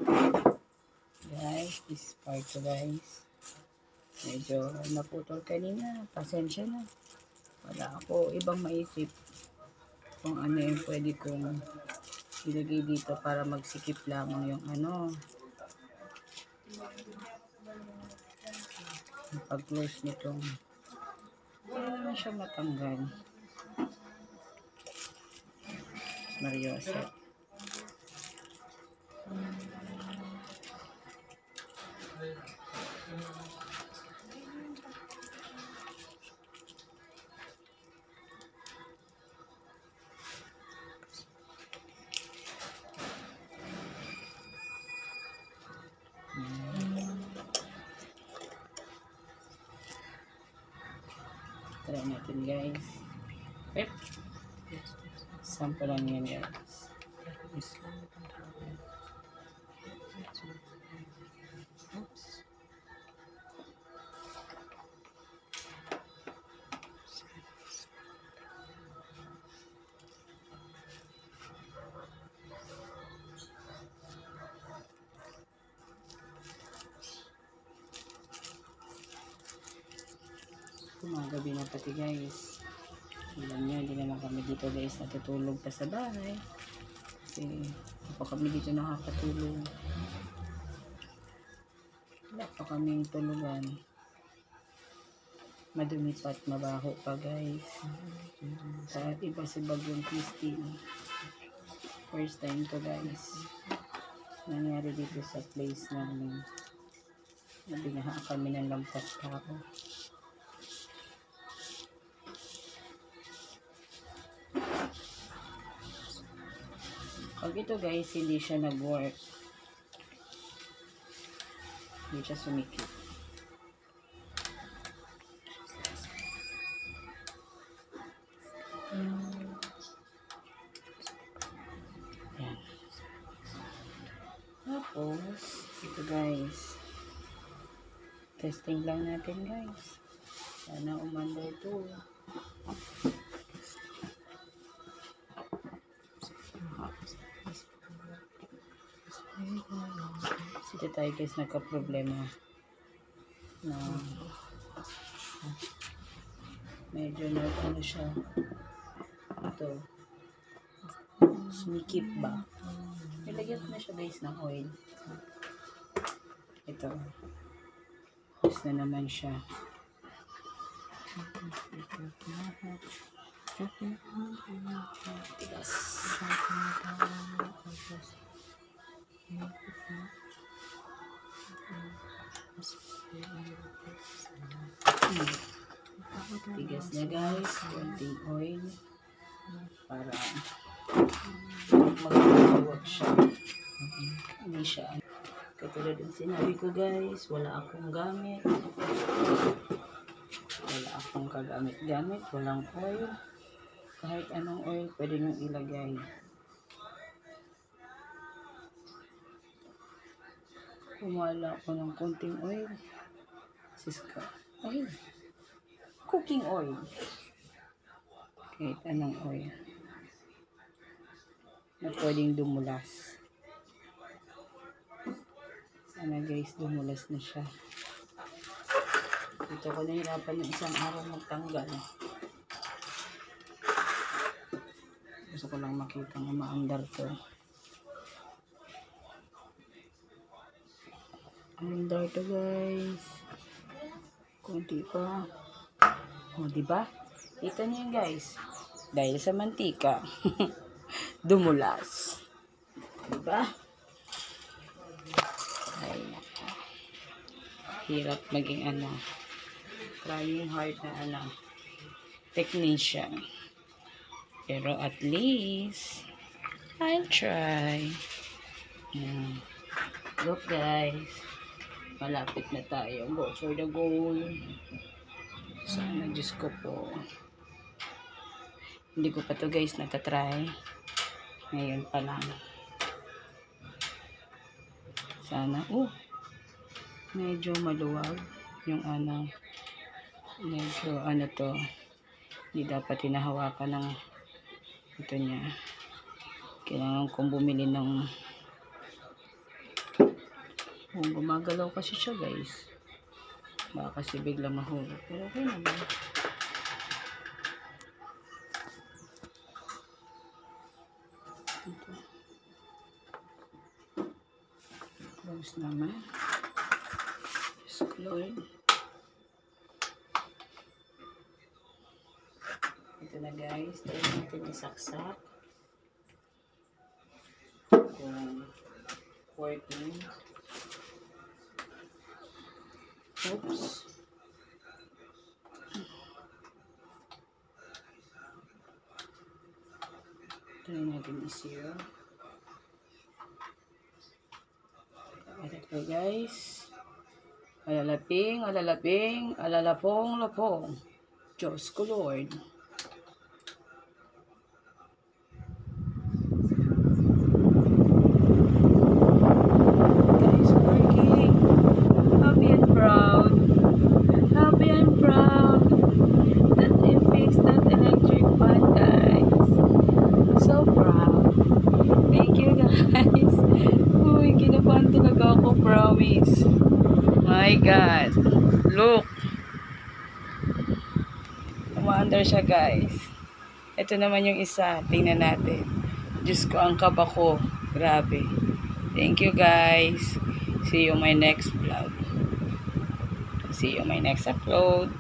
Guys, this part ko guys. Medyo naputol kanina. Pasensya na. Wala ako ibang maisip kung ano yung pwede kong ilagay dito para magsikip lamang yung ano. Yung pag-close nitong hindi naman siya matanggal. Mariosa. Try natin guys. Sample lang yan guys. Gabi na pati guys. Alam nyo, hindi naman kami dito guys natutulog pa sa bahay. Kasi hindi pa kami dito nakakatulog. Wala pa kaming tulugan. Madumi pa at mabaho pa guys. Sa iba si Bagyong Christine. First time to guys. Nangyari dito sa place namin. Binaha kami ng lampas tao. Pag ito guys, hindi siya nag-work. Hindi siya sumikip. Yan. Tapos, ito guys. Testing lang natin guys. Sana umanda ito. Dito tayo guys nagka-problema na medyo na ano siya ito sumikip ba, nilagyan ko na siya guys ng oil. Ito tapos na naman siya. Tigas. Tigas na guys, konting oil para mag-work siya. Hindi siya katulad ng sinabi ko guys, wala akong gamit, wala akong kagamit-gamit, walang oil. Kahit anong oil pwede nyo ilagay. Kumala ako ng konting oil. Siska. Oil. Cooking oil. Kahit anong oil. Na pwedeng dumulas. Sana guys, dumulas na siya. Dito ko nahirapan yung isang araw magtanggal. Gusto ko lang makita na maandar to. Andar to guys. Kunti pa. O, diba? Kita niyo yun guys. Dahil sa mantika. Dumulas. Diba? Ay, nako. Hirap maging ano. Trying hard na technician. Pero at least, I'll try. Yan. Look guys. Malapit na tayo. Go for the goal. Sana, Diyos ko po. Hindi ko pa to guys natatry. Ngayon pa lang. Sana, medyo maluwag yung medyo to. Hindi dapat hinahawakan ng ito niya. Kailangan kong bumili ng Oh, gumagalaw kasi siya guys. Baka kasi biglang mahulog. Pero okay naman. Ito. Close naman. Just Lord. Ito na guys. Try natin isaksak. Kung working. Oops. Try natin i-zero. Ito guys. Alalaping, alalaping, alalapong, lapong. Diyos ko Lord. Guys, working. Happy and proud. Happy and proud that I fixed that electric fan, guys. So proud. Thank you, guys. Uy, kinabahan talaga ako, promise. My God. Look. Umaandar siya, guys. Ito naman yung isa. Tingnan natin. Diyos ko, ang kaba ko. Grabe. Thank you, guys. See you my next vlog. See you my next upload.